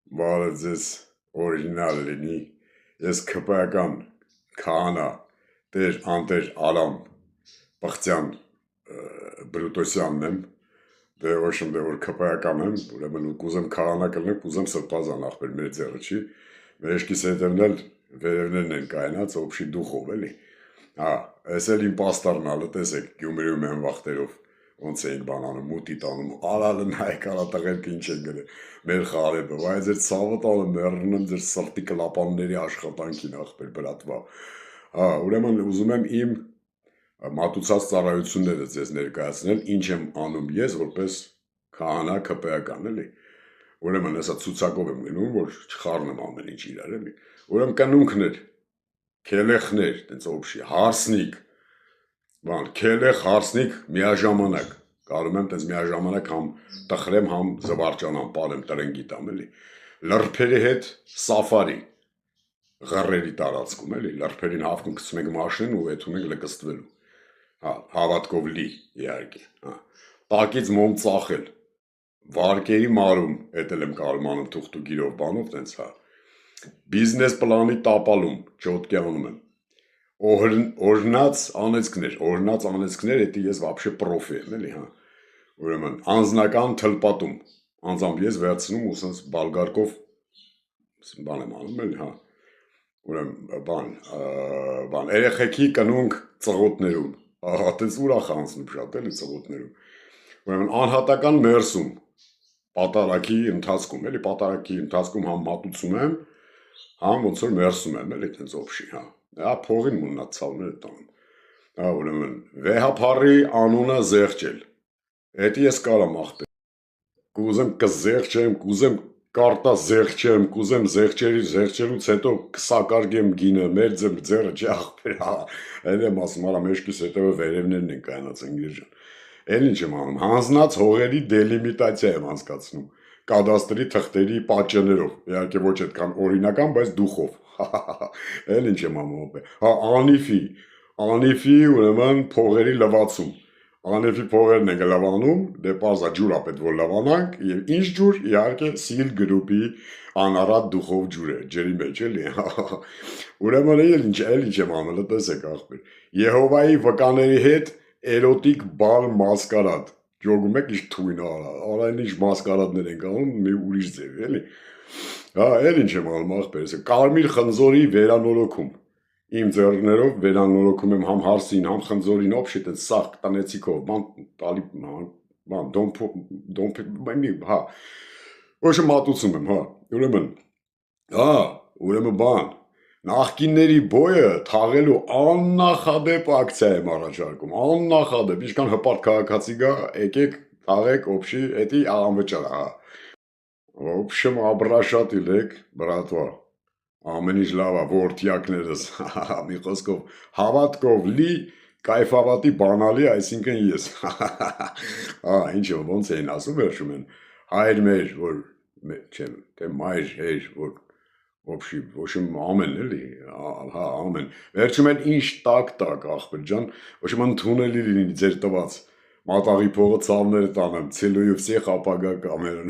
Բարը ձեզ օրիգինալ լինի, ես քպայական քահանա տեր անտեր Արամ Պղծյան Բրուտոսյանն եմ, դե ոչ եմ դե որ քպայական եմ, ուրեմն կուզեմ քահանա կլնեմ, կուզեմ սրբազան ախպեր մեր ձեռը չի, մեջքիս հետևն էլ վերևներն են կայնած, օբշի դուխով էլի, այս էլ իմ պաստառնալը տեսեք, Գյումրիում են վախտերով, ոնց էինք բանանում, մուտի տանում, արալը նայեք արա տղերքը ինչ են գրել, մեր խարեպը, վայ ձեր ցավը տանը մեռնում եմ ձեր սրտի կլապանների աշխատանքին ախպեր բրատվա, ուրեմն ուզում եմ իմ մատուցած ծառայությունները ձեզ ներկայացնել, ինչ եմ անում ես որպես քահանա քպայական էլի, ուրեմն հեսա ցուցակով եմ գնում, որ չխառնեմ ամեն ինչ իրար էլի, ուրեմն կնունքներ, քելեխներ, տենց օբշի, հարսնիկ, բան, քելեխ, հարսնիկ միաժամանակ, կարում եմ տենց միաժամանակ համ տխրեմ, համ զվարճանամ, պարեմ, տրենգի տամ էլի, լրբերի հետ սաֆարի, ղռերի տարածքում էլի, լրբերին հավքում գցում ենք մաշին ու եթում ենք լկստվելու, հավատքով լի իհարկե, տակից մոմ ծախել, վարկերի մարում, էդ էլ եմ կարում անում թուղթուգիրով բանով տենց, բիզնես պլանի տապալում, չոտքի անում եմ, օրհնած անեծքներ, էդի ես վաբշե պրոֆի եմ էլի, ուրեմն անձնական թլպատում, անձամբ ես վերցնում ու սենց բալգարկով բան եմ անում էլի, ուրեմն բան, երեխեքի կնունք ծղոտներում, տենց ուրախ անցնում շատ էլի ծղոտներում, ուրեմն անհատական մերսում, պատարակի ընթացքում, էլի պատարակի ընթացքում համ մատուցում եմ, համ ոնց որ մերսում եմ, էլի տենց օբշի, փողին մուննած ցավները տանում, ուրեմն վեհափառի անունը զեղչել, էդի ես կարամ ախպեր, կուզեմ կզեղչեմ, կուզեմ կարտա զեղչեմ, կուզեմ զեղչելուց հետո կսակարգեմ գինը, մեր ձեռը չի ախպեր, էլ եմ ասում, արա մեջքիս հետևը վերևներն են կայնած ընգիրջան, էլ ինչ եմ անում, հանձնած հողերի դելիմիտացիա եմ անցկացնում, կադաստրի թղթերի պատճներով, իհարկե ոչ այդքան օրինական, բայց դուխով, էլ ինչ եմ անում, անիֆի ուրեմն փողերի լվացում, անիֆի փողերն ենք լվանում, դե պարզա ջուր ապետ որ լվանանք, և ինչ ջուր, իհարկե սիլ գրուպի անարատ դուխով ջուր է, ջրի մեջ էլի, ուրեմն էլ ինչ եմ անում, տեսեք ախպեր, Եհովայի վկաների հետ էրոտիկ բալ մասկարատ, ջոգում եք ինչ թույն արայն ինչ մասկարատներ ենք անում, մի ուրիշ ձև էլի, էլ ինչ եմ անում ախպեր, կարմիր խնձորի վերանորոգում, իմ ձեռներով վերանորոգում եմ համ հարսին, համ խնձորին, օբշի տենց սաղ տնեցիքով, ոչ մատուցում եմ, ուրեմն բան, նախկինների բոյը թաղելու աննախադեպ ակցիա եմ առաջարկում, աննախադեպ, ինչքան հպարտ քաղաքացի գա, եկեք թաղեք օբշի, էդի անվճար, օբշեմ աբրաշատ իլեք, բրատվա, ամեն ինչ լավա, որդյակներս, մի խոսքով, հավատքով լի, կայֆավատի բանալի, այսինքն ես, ինչը ոնց էին ասում վերջում են, հայր մեր, որ, թե մայր հեր, որ, օբշի, ոչմ ամեն էլի, ամեն, վերջում են ինչ տակ, ախպեր ջան, ոչմ ընդունելի լինի ձեր տված, մատաղի փողը ցավները տանեմ, ցելույով սեխ ապագա կամերն,